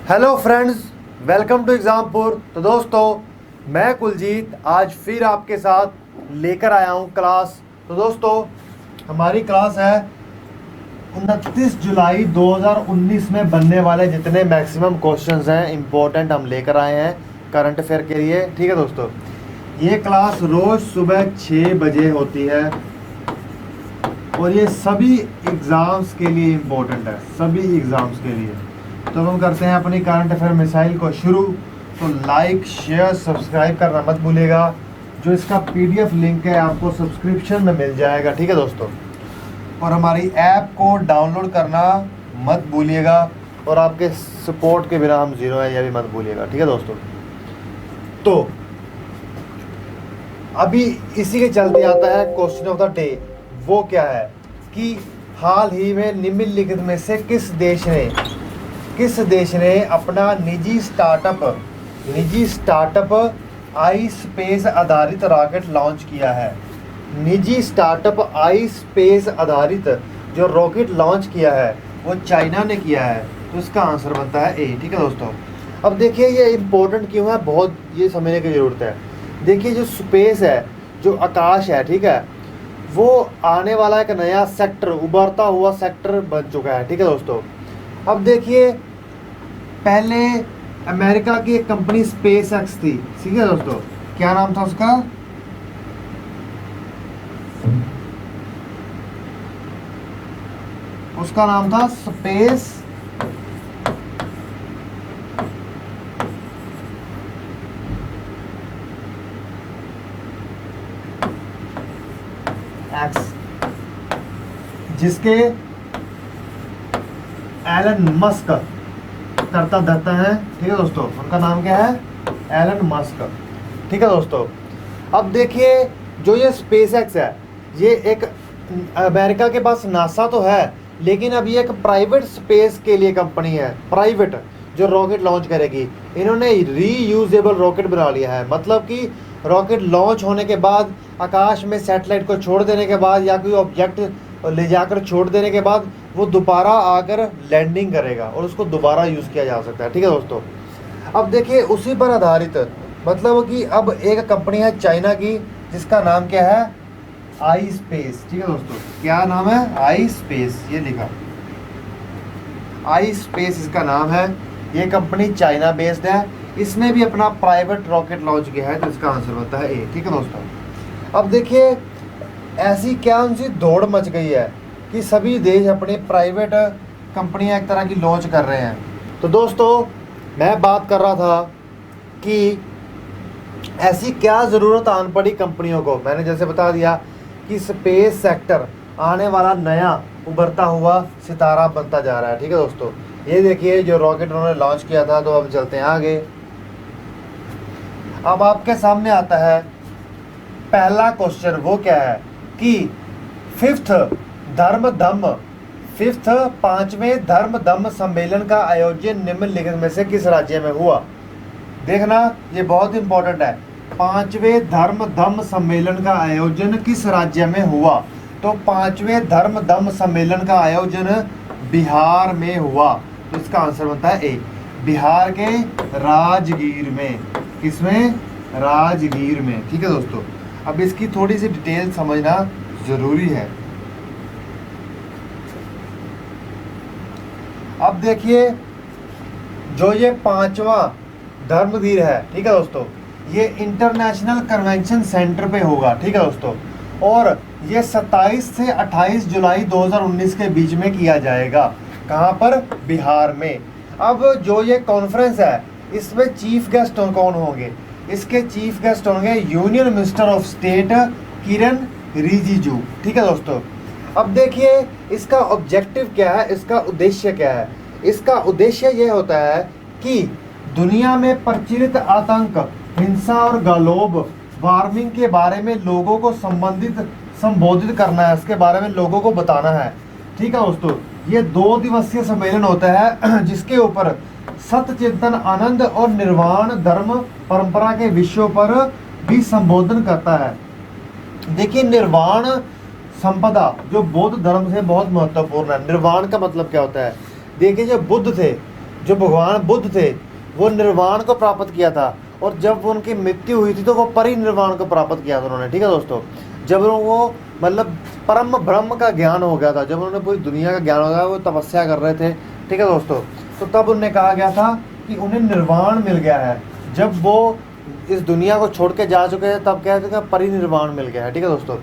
Hello friends, welcome to Exampur. तो दोस्तों, मैं कुलजीत आज फिर आपके साथ लेकर आया हूँ क्लास। तो दोस्तों, हमारी क्लास है 29 जुलाई 2019 में बनने वाले जितने मैक्सिमम क्वेश्चंस हैं इम्पोर्टेंट हम लेकर आए हैं करंट अफेयर के लिए। ठीक है दोस्तों, ये क्लास रोज़ सुबह 6 बजे होती है और ये सभी एग्ज़ाम्स के लिए इम्पोर्टेंट है, सभी एग्ज़ाम्स के लिए। तो हम करते हैं अपनी करंट अफेयर मिसाइल को शुरू। तो लाइक शेयर सब्सक्राइब करना मत भूलिएगा। जो इसका पीडीएफ लिंक है आपको सब्सक्रिप्शन में मिल जाएगा। ठीक है दोस्तों, और हमारी ऐप को डाउनलोड करना मत भूलिएगा और आपके सपोर्ट के बिना हम ज़ीरो है, यह भी मत भूलिएगा। ठीक है दोस्तों, तो अभी इसी के चलते आता है क्वेश्चन ऑफ द डे। वो क्या है कि हाल ही में निम्नलिखित में से किस देश ने अपना निजी स्टार्टअप आई स्पेस आधारित रॉकेट लॉन्च किया है। निजी स्टार्टअप आई स्पेस आधारित जो रॉकेट लॉन्च किया है वो चाइना ने किया है। तो इसका आंसर बनता है ए। ठीक है दोस्तों, अब देखिए ये इम्पोर्टेंट क्यों है, बहुत ये समझने की ज़रूरत है। देखिए जो स्पेस है, जो आकाश है, ठीक है, वो आने वाला एक नया सेक्टर, उभरता हुआ सेक्टर बन चुका है। ठीक है दोस्तों, अब देखिए पहले अमेरिका की एक कंपनी स्पेस एक्स थी। ठीक है दोस्तों, क्या नाम था उसका? उसका नाम था स्पेस एक्स, जिसके एलन मस्क करता धरता है। ठीक है दोस्तों, उनका नाम क्या है? Elon Musk. ठीक है दोस्तों, अब देखिए जो ये स्पेस एक्स है, ये एक अमेरिका के पास नासा तो है, लेकिन अब ये एक प्राइवेट स्पेस के लिए कंपनी है, प्राइवेट, जो रॉकेट लॉन्च करेगी। इन्होंने रीयूजेबल रॉकेट बना लिया है, मतलब कि रॉकेट लॉन्च होने के बाद आकाश में सैटेलाइट को छोड़ देने के बाद या कोई ऑब्जेक्ट ले जाकर छोड़ देने के बाद वो दोबारा आकर लैंडिंग करेगा और उसको दोबारा यूज़ किया जा सकता है। ठीक है दोस्तों, अब देखिए उसी पर आधारित, मतलब कि अब एक कंपनी है चाइना की जिसका नाम क्या है? आई स्पेस। ठीक है दोस्तों, क्या नाम है? आई स्पेस, ये लिखा, आई स्पेस इसका नाम है। ये कंपनी चाइना बेस्ड है, इसने भी अपना प्राइवेट रॉकेट लॉन्च किया है। तो इसका आंसर होता है ए। ठीक है दोस्तों, अब देखिए ऐसी क्या उनसी दौड़ मच गई है कि सभी देश अपनी प्राइवेट कंपनियां एक तरह की लॉन्च कर रहे हैं। तो दोस्तों, मैं बात कर रहा था कि ऐसी क्या ज़रूरत आन पड़ी कंपनियों को। मैंने जैसे बता दिया कि स्पेस सेक्टर आने वाला नया उभरता हुआ सितारा बनता जा रहा है। ठीक है दोस्तों, ये देखिए जो रॉकेट उन्होंने लॉन्च किया था। तो अब चलते हैं आगे। अब आपके सामने आता है पहला क्वेश्चन। वो क्या है कि पांचवें धर्म दम्म सम्मेलन का आयोजन निम्नलिखित में से किस राज्य में हुआ? देखना, ये बहुत इंपॉर्टेंट है। पांचवें धर्म दम्म सम्मेलन का आयोजन किस राज्य में हुआ? तो पांचवें धर्म दम्म सम्मेलन का आयोजन बिहार में हुआ। तो इसका आंसर बनता है ए, बिहार के राजगीर में। किसमें? राजगीर में। ठीक है दोस्तों, अब इसकी थोड़ी सी डिटेल समझना जरूरी है। अब देखिए जो ये पांचवा धर्मवीर है, ठीक है दोस्तों, ये इंटरनेशनल कन्वेंशन सेंटर पे होगा। ठीक है दोस्तों, और ये 27 से 28 जुलाई 2019 के बीच में किया जाएगा। कहाँ पर? बिहार में। अब जो ये कॉन्फ्रेंस है, इसमें चीफ गेस्ट कौन होंगे? इसके चीफ गेस्ट होंगे यूनियन मिनिस्टर ऑफ स्टेट किरण रिजिजू। ठीक है दोस्तों, अब देखिए इसका ऑब्जेक्टिव क्या है, इसका उद्देश्य क्या है? इसका उद्देश्य ये होता है कि दुनिया में प्रचलित आतंक, हिंसा और ग्लोबल वार्मिंग के बारे में लोगों को संबोधित करना है, इसके बारे में लोगों को बताना है। ठीक है दोस्तों, ये 2 दिवसीय सम्मेलन होता है जिसके ऊपर सत्य चिंतन, आनंद और निर्वाण धर्म परंपरा के विषयों पर भी संबोधन करता है। देखिए निर्वाण संपदा जो बौद्ध धर्म से बहुत महत्वपूर्ण है। निर्वाण का मतलब क्या होता है? देखिए जो बुद्ध थे, जो भगवान बुद्ध थे वो निर्वाण को प्राप्त किया था, और जब उनकी मृत्यु हुई थी तो वो परिनिर्वाण को प्राप्त किया था उन्होंने। ठीक है दोस्तों, जब वो मतलब परम ब्रह्म का ज्ञान हो गया था, जब उन्होंने पूरी दुनिया का ज्ञान हो गया, वो तपस्या कर रहे थे। ठीक है दोस्तों, तो तब उन्हें कहा गया था कि उन्हें निर्वाण मिल गया है। जब वो इस दुनिया को छोड़ के जा चुके हैं तब क्या है, परिनिर्वाण मिल गया है। ठीक है दोस्तों,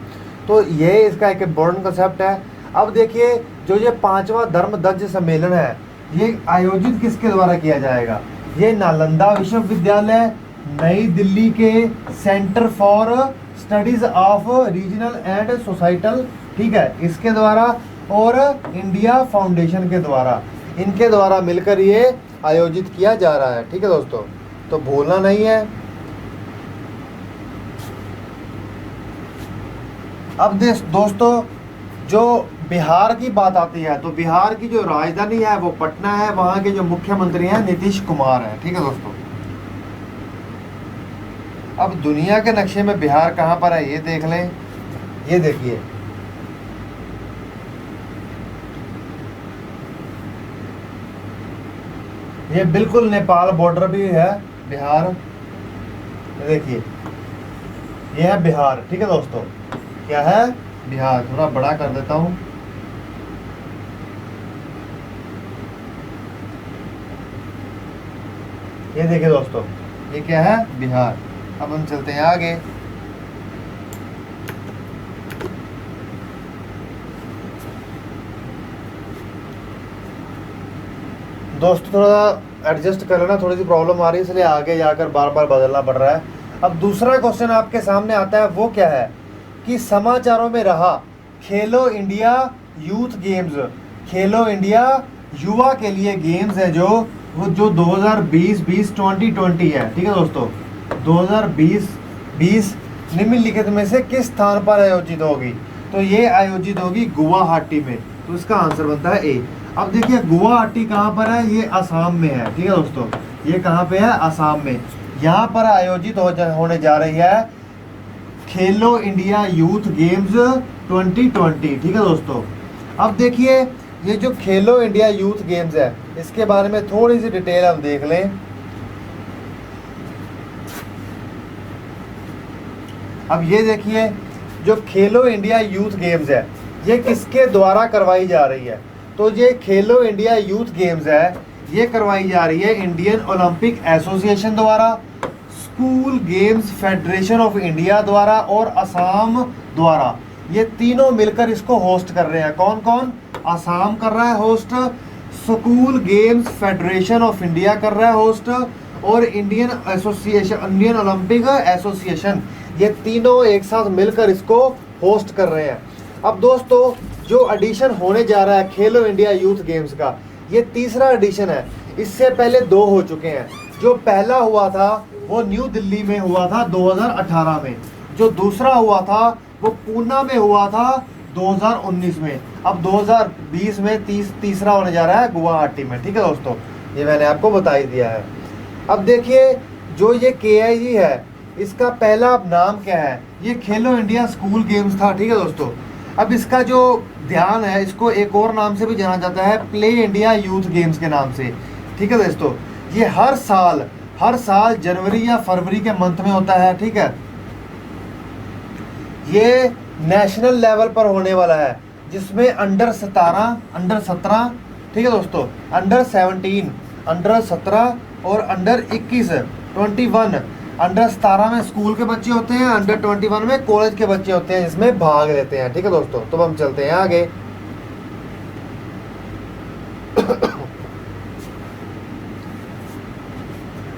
तो ये इसका एक इम्पोर्टेंट कंसेप्ट है। अब देखिए, जो ये 5वां धर्मध्वज सम्मेलन है, ये आयोजित किसके द्वारा किया जाएगा? ये नालंदा विश्वविद्यालय, नई दिल्ली के centre for studies of regional and societal, ठीक है, इसके द्वारा, और इंडिया फाउंडेशन के द्वारा, इनके द्वारा मिलकर ये आयोजित किया जा रहा है। ठीक है दोस्तों, तो भूलना नहीं है। अब दोस्तों, जो बिहार की बात आती है, तो बिहार की जो राजधानी है वो पटना है, वहाँ के जो मुख्यमंत्री हैं नीतीश कुमार हैं। ठीक है दोस्तों, अब दुनिया के नक्शे में बिहार कहाँ पर है ये देख लें। ये देखिए, ये बिल्कुल नेपाल बॉर्डर भी है बिहार। देखिए, ये है बिहार। ठीक है दोस्तों, क्या है? बिहार। थोड़ा बड़ा कर देता हूँ। ये देखिए दोस्तों, ये क्या है? बिहार। अब हम चलते हैं आगे। दोस्तों थोड़ा एडजस्ट कर लेना, थोड़ी सी प्रॉब्लम आ रही है इसलिए आगे जाकर बार बार बदलना पड़ रहा है। अब दूसरा क्वेश्चन आपके सामने आता है, वो क्या है कि समाचारों में रहा खेलो इंडिया यूथ गेम्स, खेलो इंडिया युवा के लिए गेम्स है जो 2020 है। ठीक है दोस्तों, 2020 निम्नलिखित में से किस स्थान पर आयोजित होगी? तो ये आयोजित होगी गुवाहाटी में। तो इसका आंसर बनता है ए। अब देखिए, गुवाहाटी कहाँ पर है? ये असम में है। ठीक है दोस्तों, ये कहाँ पे है? असम में। यहाँ पर आयोजित होने जा रही है खेलो इंडिया यूथ गेम्स 2020। ठीक है दोस्तों, अब देखिए, ये जो खेलो इंडिया यूथ गेम्स है, इसके बारे में थोड़ी सी डिटेल हम देख लें। अब ये देखिए, जो खेलो इंडिया यूथ गेम्स है, ये किसके द्वारा करवाई जा रही है? तो ये खेलो इंडिया यूथ गेम्स है, ये करवाई जा रही है इंडियन ओलंपिक एसोसिएशन द्वारा, school games federation of India द्वारा और असम द्वारा। ये तीनों मिलकर इसको होस्ट कर रहे हैं। कौन कौन? असम कर रहा है host, school games federation of India कर रहा है होस्ट, और इंडियन ओलंपिक एसोसिएशन, ये तीनों एक साथ मिलकर इसको होस्ट कर रहे हैं। अब दोस्तों, जो एडिशन होने जा रहा है खेलो इंडिया यूथ गेम्स का, ये तीसरा एडिशन है। इससे पहले 2 हो चुके हैं। जो पहला हुआ था वो न्यू दिल्ली में हुआ था 2018 में, जो दूसरा हुआ था वो पूना में हुआ था 2019 में। अब 2020 में तीसरा होने जा रहा है गुवाहाटी में। ठीक है दोस्तों, ये मैंने आपको बता ही दिया है। अब देखिए, जो ये KIG है, इसका पहला नाम क्या है? ये खेलो इंडिया स्कूल गेम्स था। ठीक है दोस्तों, अब इसका जो ध्यान है, इसको एक और नाम से भी जाना जाता है, प्ले इंडिया यूथ गेम्स के नाम से। ठीक है दोस्तों, ये हर साल जनवरी या फरवरी के मंथ में होता है। ठीक है, ये नेशनल लेवल पर होने वाला है, जिसमें अंडर 17, ठीक है दोस्तों, अंडर 17, अंडर 17 और अंडर 21 अंडर 17 में स्कूल के बच्चे होते हैं, अंडर 21 में कॉलेज के बच्चे होते हैं, इसमें भाग लेते हैं। ठीक है दोस्तों, तो हम चलते हैं आगे।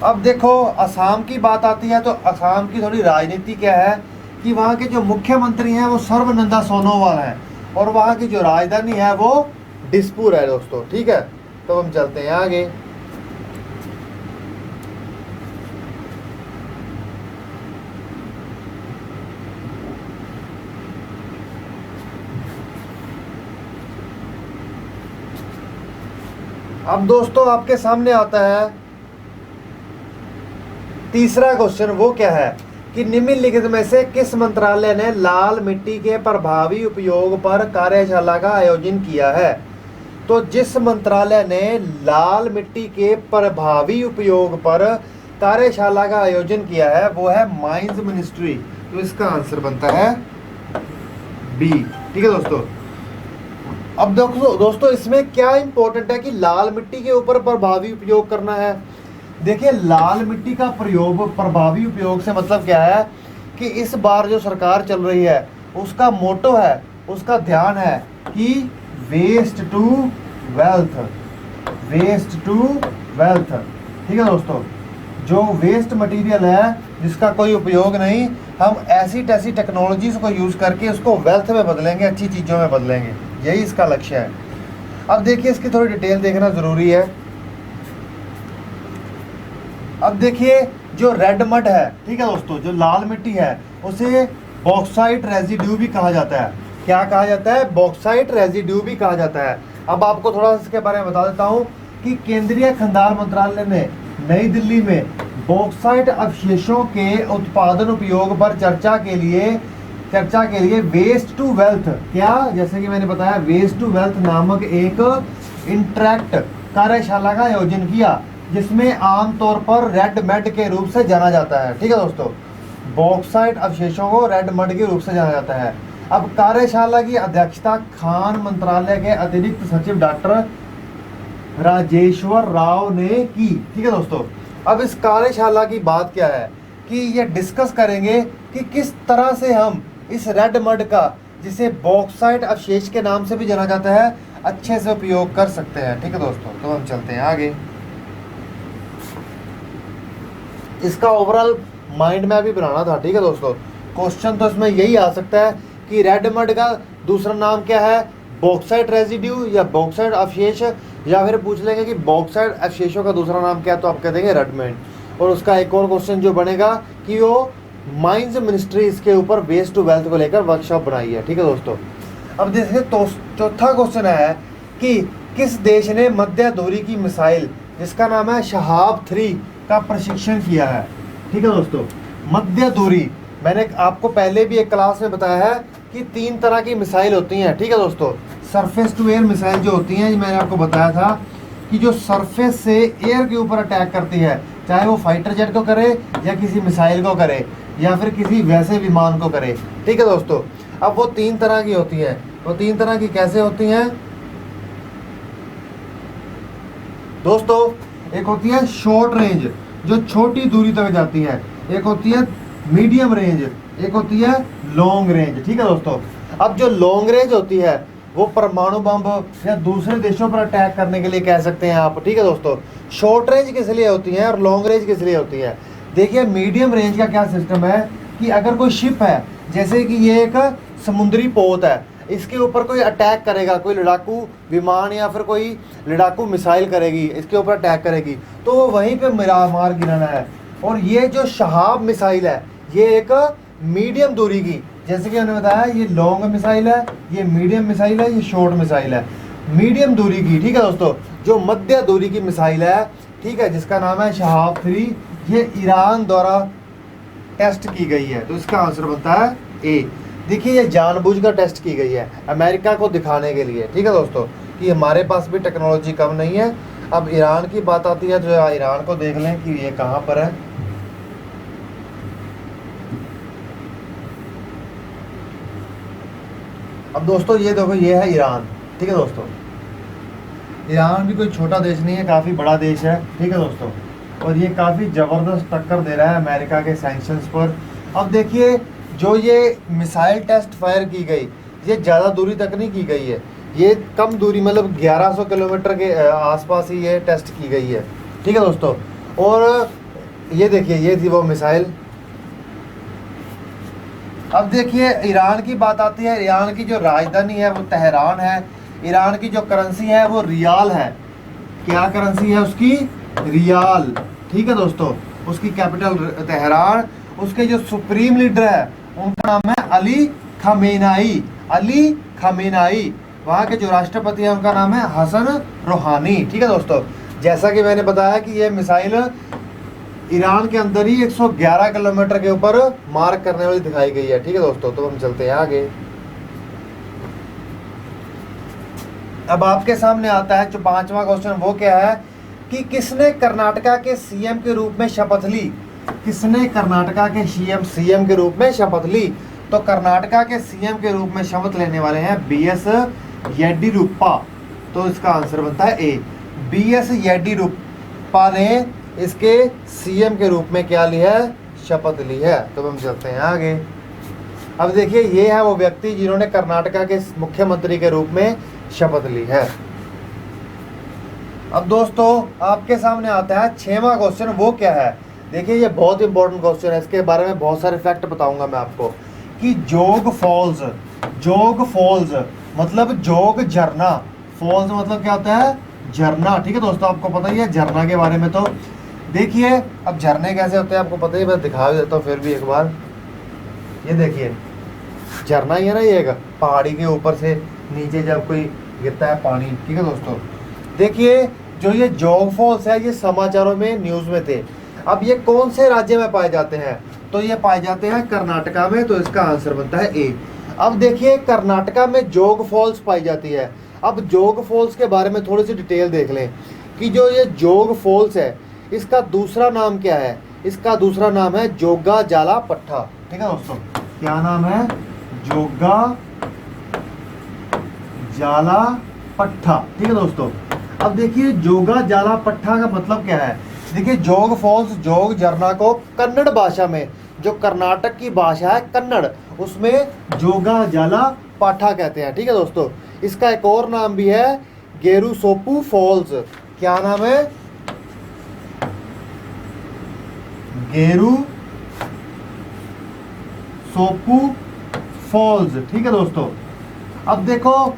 अब देखो, असम की बात आती है, तो असम की थोड़ी राजनीति क्या है कि वहाँ के जो मुख्यमंत्री हैं वो सर्बानंद सोनोवाल हैं, और वहाँ की जो राजधानी है वो दिसपुर है दोस्तों। ठीक है, तो हम चलते हैं आगे। अब दोस्तों, आपके सामने आता है तीसरा क्वेश्चन। वो क्या है कि निम्नलिखित में से किस मंत्रालय ने लाल मिट्टी के प्रभावी उपयोग पर कार्यशाला का आयोजन किया है? तो जिस मंत्रालय ने लाल मिट्टी के प्रभावी उपयोग पर कार्यशाला का आयोजन किया है वो है माइंस मिनिस्ट्री। तो इसका आंसर बनता है बी। ठीक है दोस्तों। अब दोस्तों इसमें क्या इंपॉर्टेंट है कि लाल मिट्टी के ऊपर प्रभावी उपयोग करना है। देखिए लाल मिट्टी का प्रयोग, प्रभावी उपयोग से मतलब क्या है कि इस बार जो सरकार चल रही है उसका मोटो है, उसका ध्यान है कि waste to wealth, waste to wealth. ठीक है दोस्तों, जो वेस्ट मटेरियल है जिसका कोई उपयोग नहीं, हम ऐसी तैसी टेक्नोलॉजीज को यूज़ करके उसको वेल्थ में बदलेंगे, अच्छी चीज़ों में बदलेंगे, यही इसका लक्ष्य है। अब देखिए इसकी थोड़ी डिटेल देखना ज़रूरी है। अब देखिए जो रेड मड है, ठीक है दोस्तों, जो लाल मिट्टी है उसे बॉक्साइट रेजिड्यू भी कहा जाता है। क्या कहा जाता है? बॉक्साइट रेजिड्यू भी कहा जाता है। अब आपको थोड़ा सा इसके बारे में बता देता हूँ कि केंद्रीय खंडार मंत्रालय ने नई दिल्ली में बॉक्साइट अवशेषों के उत्पादन उपयोग पर चर्चा के लिए वेस्ट टू वेल्थ, क्या, जैसे कि मैंने बताया, वेस्ट टू वेल्थ नामक एक इंटरैक्ट कार्यशाला का आयोजन किया जिसमें आमतौर पर रेड मड के रूप से जाना जाता है। ठीक है दोस्तों, बॉक्साइट अवशेषों को रेड मड के रूप से जाना जाता है। अब कार्यशाला की अध्यक्षता खान मंत्रालय के अतिरिक्त सचिव डॉक्टर राजेश्वर राव ने की। ठीक है दोस्तों, अब इस कार्यशाला की बात क्या है कि ये डिस्कस करेंगे कि किस तरह से हम इस रेड मड का, जिसे बॉक्साइट अवशेष के नाम से भी जाना जाता है, अच्छे से उपयोग कर सकते हैं। ठीक है दोस्तों, तो हम चलते हैं आगे। इसका ओवरऑल माइंड मैप भी बनाना था। ठीक है दोस्तों, क्वेश्चन तो इसमें यही आ सकता है कि रेड मड का दूसरा नाम क्या है, बॉक्साइट रेजिड्यू या बॉक्साइट अवशेष, या फिर पूछ लेंगे कि बॉक्साइट अवशेषों का दूसरा नाम क्या है, तो आप कह देंगे रेड मड। और उसका एक और क्वेश्चन जो बनेगा कि वो माइंस मिनिस्ट्री इसके ऊपर वेस्ट टू वेल्थ को लेकर वर्कशॉप बनाई है। ठीक है दोस्तों, अब देखिए तो चौथा क्वेश्चन है कि किस देश ने मध्य दूरी की मिसाइल जिसका नाम है शहाब 3 का प्रशिक्षण किया है। ठीक है दोस्तों, मध्य दूरी, मैंने आपको पहले भी एक क्लास में बताया है कि 3 तरह की मिसाइल होती हैं। ठीक है दोस्तों, सरफेस टू एयर मिसाइल जो होती हैं, मैंने आपको बताया था कि जो सरफेस से एयर के ऊपर अटैक करती है, चाहे वो फाइटर जेट को करे या किसी मिसाइल को करे या फिर किसी वैसे विमान को करे। ठीक है दोस्तों, अब वो 3 तरह की होती है। वो 3 तरह की कैसे होती हैं दोस्तों? एक होती है शॉर्ट रेंज, जो छोटी दूरी तक जाती है। एक होती है मीडियम रेंज, एक होती है लॉन्ग रेंज। ठीक है दोस्तों, अब जो लॉन्ग रेंज होती है वो परमाणु बम या दूसरे देशों पर अटैक करने के लिए कह सकते हैं आप। ठीक है दोस्तों, शॉर्ट रेंज किस लिए होती है और लॉन्ग रेंज किस लिए होती है? देखिए मीडियम रेंज का क्या सिस्टम है कि अगर कोई शिप है, जैसे कि ये एक समुद्री पोत है, इसके ऊपर कोई अटैक करेगा, कोई लड़ाकू विमान या फिर कोई लड़ाकू मिसाइल करेगी, इसके ऊपर अटैक करेगी, तो वो वहीं पे मार गिराना है। और ये जो शहाब मिसाइल है ये एक मीडियम दूरी की, जैसे कि मैंने बताया, ये लॉन्ग मिसाइल है, ये मीडियम मिसाइल है, ये शॉर्ट मिसाइल है, मीडियम दूरी की। ठीक है दोस्तों, जो मध्य दूरी की मिसाइल है, ठीक है, जिसका नाम है शहाब 3, ये ईरान द्वारा टेस्ट की गई है। तो इसका आंसर बनता है ए। देखिए ये जानबूझकर टेस्ट की गई है अमेरिका को दिखाने के लिए। ठीक है दोस्तों, कि हमारे पास भी टेक्नोलॉजी कम नहीं है। अब ईरान की बात आती है तो ईरान को देख लें कि ये कहाँ पर है। अब दोस्तों ये देखो, ये है ईरान। ठीक है दोस्तों, ईरान भी कोई छोटा देश नहीं है, काफ़ी बड़ा देश है। ठीक है दोस्तों, और ये काफ़ी ज़बरदस्त टक्कर दे रहा है अमेरिका के सैंक्शंस पर। अब देखिए जो ये मिसाइल टेस्ट फायर की गई, ये ज़्यादा दूरी तक नहीं की गई है, ये कम दूरी, मतलब 1100 किलोमीटर के आसपास ही ये टेस्ट की गई है। ठीक है दोस्तों, और ये देखिए ये थी वो मिसाइल। अब देखिए ईरान की बात आती है। ईरान की जो राजधानी है वो तेहरान है। ईरान की जो करेंसी है वो रियाल है। क्या करेंसी है उसकी? रियाल। ठीक है दोस्तों, उसकी कैपिटल तेहरान। उसके जो सुप्रीम लीडर है उनका नाम है अली खमेनाई। अली खमेनाई। वहाँ के जो राष्ट्रपति हैं उनका नाम है हसन रूहानी। ठीक है दोस्तों, जैसा कि मैंने बताया कि ये मिसाइल ईरान के अंदर ही 111 किलोमीटर के ऊपर मार्क करने वाली दिखाई गई है। ठीक है दोस्तों, तो हम चलते हैं आगे। अब आपके सामने आता है जो पांचवा क्वेश्चन, वो क्या है कि किसने कर्नाटका के सीएम के रूप में शपथ ली? किसने कर्नाटका के सीएम के रूप में शपथ ली? तो कर्नाटका के सीएम के रूप में शपथ लेने वाले हैं बीएस येडियुरप्पा। तो इसका आंसर बनता है ए, बीएस येडियुरप्पा ने इसके सीएम के रूप में क्या लिया है? शपथ ली है। तो हम चलते हैं आगे। अब देखिए ये है वो व्यक्ति जिन्होंने कर्नाटका के मुख्यमंत्री के रूप में शपथ ली है। अब दोस्तों आपके सामने आता है छठवां क्वेश्चन, वो क्या है? देखिए ये बहुत इंपॉर्टेंट क्वेश्चन है, इसके बारे में बहुत सारे फैक्ट बताऊंगा मैं आपको कि जोग फॉल्स मतलब जोग झरना, फॉल्स मतलब क्या होता है? झरना। ठीक है दोस्तों, आपको पता ही है झरना के बारे में। तो देखिए अब झरने कैसे होते हैं आपको पता ही, मैं दिखा देता हूँ फिर भी एक बार। ये देखिए झरना ही है ना, ये एक पहाड़ी के ऊपर से नीचे जब कोई गिरता है पानी। ठीक है दोस्तों, देखिए जो ये जोग फॉल्स है ये समाचारों में, न्यूज़ में थे। अब ये कौन से राज्य में पाए जाते हैं? तो ये पाए जाते हैं कर्नाटका में। तो इसका आंसर बनता है ए। अब देखिए कर्नाटका में जोग फॉल्स पाई जाती है। अब जोग फॉल्स के बारे में थोड़ी सी डिटेल देख लें कि जो ये जोग फॉल्स है इसका दूसरा नाम क्या है? इसका दूसरा नाम है जोगा जाला पट्टा। ठीक है दोस्तों, क्या नाम है? जोगा जाला पट्टा। ठीक है दोस्तों, अब देखिए जोगा जाला पट्टा का मतलब क्या है? देखिए जोग फॉल्स, जोग झरना को कन्नड़ भाषा में, जो कर्नाटक की भाषा है कन्नड़, उसमें जोगा जाला पाठा कहते हैं। ठीक है दोस्तों, इसका एक और नाम भी है गेरुसोपू फॉल्स। क्या नाम है? गेरुसोपू फॉल्स। ठीक है दोस्तों, अब देखो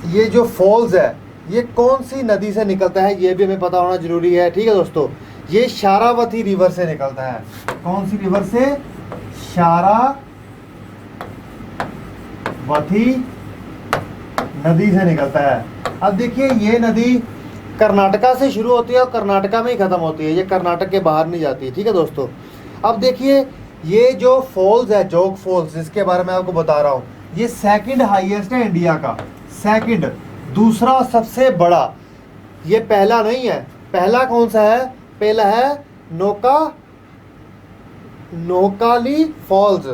ये जो फॉल्स है ये कौन सी नदी से निकलता है ये भी हमें पता होना जरूरी है। ठीक है दोस्तों, ये शारावती रिवर से निकलता है। कौन सी रिवर से? शारावती नदी से निकलता है। अब देखिए ये नदी कर्नाटका से शुरू होती है और कर्नाटका में ही खत्म होती है, ये कर्नाटक के बाहर नहीं जाती है। ठीक है दोस्तों, अब देखिए ये जो फॉल्स है जोग फॉल्स, जिसके बारे में आपको बता रहा हूँ, ये सेकंड हाईएस्ट है इंडिया का, सेकंड, दूसरा सबसे बड़ा। ये पहला नहीं है। पहला कौन सा है? पहला है नोकाली फॉल्स।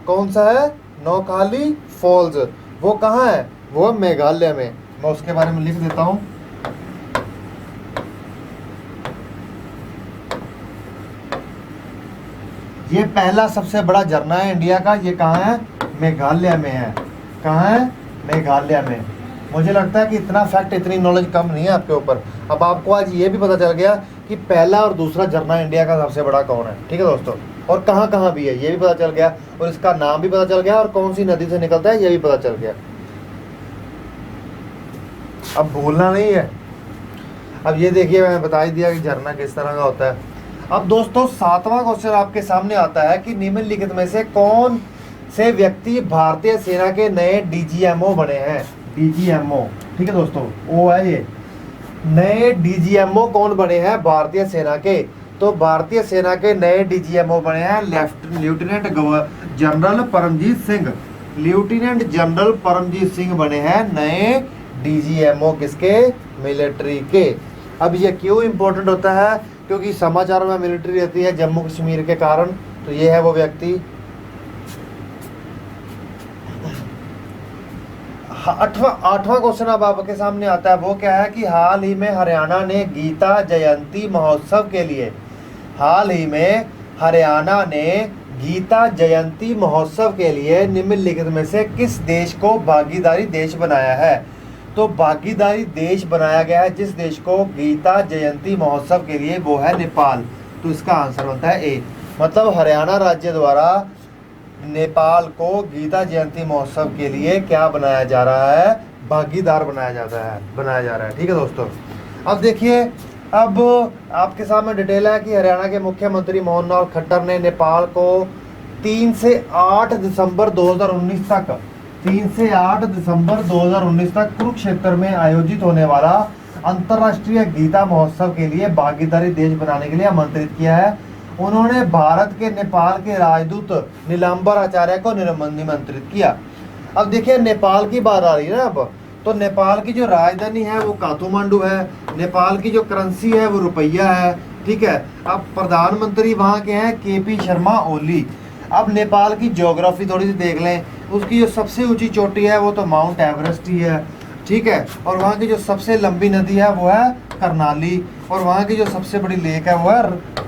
कौन सा है? नोकाली फॉल्स। वो कहाँ है? वो मेघालय में। मैं उसके बारे में लिख देता हूँ। ये पहला सबसे बड़ा झरना है इंडिया का। ये कहाँ है? मेघालय में है। कहाँ है? मेघालय में। मुझे लगता है कि इतना फैक्ट, इतनी नॉलेज कम नहीं है आपके ऊपर। अब आपको आज ये भी पता चल गया कि पहला और दूसरा झरना इंडिया का सबसे बड़ा कौन है। ठीक है दोस्तों, और कहाँ कहाँ भी है ये भी पता चल गया, और इसका नाम भी पता चल गया, और कौन सी नदी से निकलता है ये भी पता चल गया। अब भूलना नहीं है। अब ये देखिए मैंने बता ही दिया कि झरना किस तरह का होता है। अब दोस्तों सातवां क्वेश्चन आपके सामने आता है कि निम्नलिखित में से कौन से व्यक्ति भारतीय सेना के नए डीजीएमओ बने हैं? डीजीएमओ, ठीक है दोस्तों, ओ है ये। नए डीजीएमओ कौन बने हैं भारतीय सेना के? तो भारतीय सेना के नए डीजीएमओ बने हैं lieutenant general Paramjit Singh. Lieutenant general Paramjit Singh बने हैं नए डीजीएमओ किसके? मिलिट्री के। अब ये क्यों इंपॉर्टेंट होता है? क्योंकि समाचारों में मिलिट्री रहती है जम्मू कश्मीर के कारण। तो ये है वो व्यक्ति। आठवां क्वेश्चन अब आपके सामने आता है, वो क्या है कि हाल ही में हरियाणा ने गीता जयंती महोत्सव के लिए, हाल ही में हरियाणा ने गीता जयंती महोत्सव के लिए निम्नलिखित में से किस देश को भागीदारी देश बनाया है? तो भागीदारी देश बनाया गया है जिस देश को गीता जयंती महोत्सव के लिए, वो है नेपाल। तो इसका आंसर बनता है ए। मतलब हरियाणा राज्य द्वारा नेपाल को गीता जयंती महोत्सव के लिए क्या बनाया जा रहा है? भागीदार बनाया जा रहा है। ठीक है दोस्तों, अब देखिए अब आपके सामने डिटेल है कि हरियाणा के मुख्यमंत्री मनोहर खट्टर ने नेपाल को 3 से 8 दिसंबर 2019 तक 3 से 8 दिसंबर 2019 तक कुरुक्षेत्र में आयोजित होने वाला अंतर्राष्ट्रीय गीता महोत्सव के लिए भागीदारी देश बनाने के लिए आमंत्रित किया है। उन्होंने भारत के नेपाल के राजदूत नीलांबर आचार्य को निमंत्रित किया। अब देखिए नेपाल की बात आ रही है ना। अब तो नेपाल की जो राजधानी है वो काठमांडू है, नेपाल की जो करेंसी है वो रुपया है, ठीक है। अब प्रधानमंत्री वहाँ के हैं केपी शर्मा ओली। अब नेपाल की ज्योग्राफी थोड़ी सी देख लें, उसकी जो सबसे ऊंची चोटी है वो तो माउंट एवरेस्ट ही है, ठीक है। और वहाँ की जो सबसे लंबी नदी है वो है करनाली, और वहाँ की जो सबसे बड़ी लेक है वो है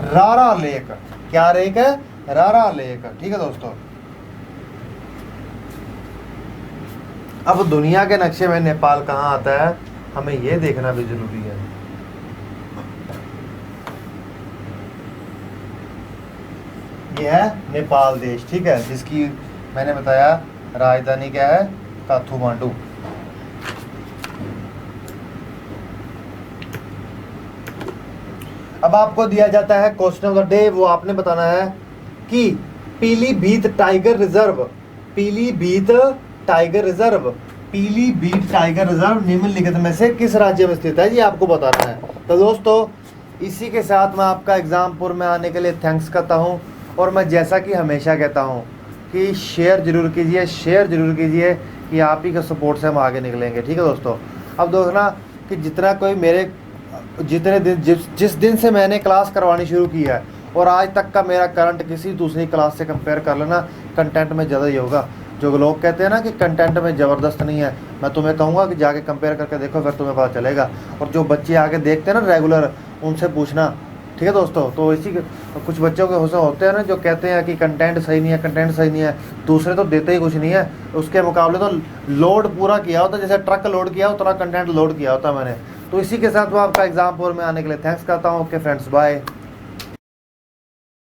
रारा लेक। क्या लेक है? रारा लेक, ठीक है दोस्तों। अब दुनिया के नक्शे में नेपाल कहाँ आता है, हमें ये देखना भी जरूरी है। ये है नेपाल देश, ठीक है, जिसकी मैंने बताया राजधानी क्या है, काठमांडू। अब आपको दिया जाता है क्वेश्चन ऑफ द डे, वो आपने बताना है कि Pilibhit tiger reserve, Pilibhit tiger reserve, Pilibhit tiger reserve निम्नलिखित में से किस राज्य में स्थित है, ये आपको बताना है। तो दोस्तों इसी के साथ मैं आपका एग्जामपुर में आने के लिए थैंक्स करता हूँ, और मैं जैसा कि हमेशा कहता हूँ कि शेयर जरूर कीजिए, शेयर जरूर कीजिए, कि आप ही के सपोर्ट से हम आगे निकलेंगे, ठीक है दोस्तों। अब देखना कि जितना कोई मेरे जितने दिन जिस दिन से मैंने क्लास करवानी शुरू की है और आज तक का मेरा करंट किसी दूसरी क्लास से कंपेयर कर लेना, कंटेंट में ज़्यादा ही होगा। जो लोग कहते हैं ना कि कंटेंट में ज़बरदस्त नहीं है, मैं तुम्हें कहूँगा कि जाके कंपेयर करके देखो, फिर तुम्हें पता चलेगा। और जो बच्चे आगे देखते हैं ना रेगुलर, उनसे पूछना, ठीक है दोस्तों। तो इसी के कुछ बच्चों के हौसले होते हैं ना जो कहते हैं कि कंटेंट सही नहीं है, कंटेंट सही नहीं है, दूसरे तो देते ही कुछ नहीं है, उसके मुकाबले तो लोड पूरा किया होता, जैसे ट्रक लोड किया उतना कंटेंट लोड किया होता मैंने। तो इसी के साथ मैं आपका एग्जामपुर में आने के लिए थैंक्स करता हूँ। Okay friends, bye.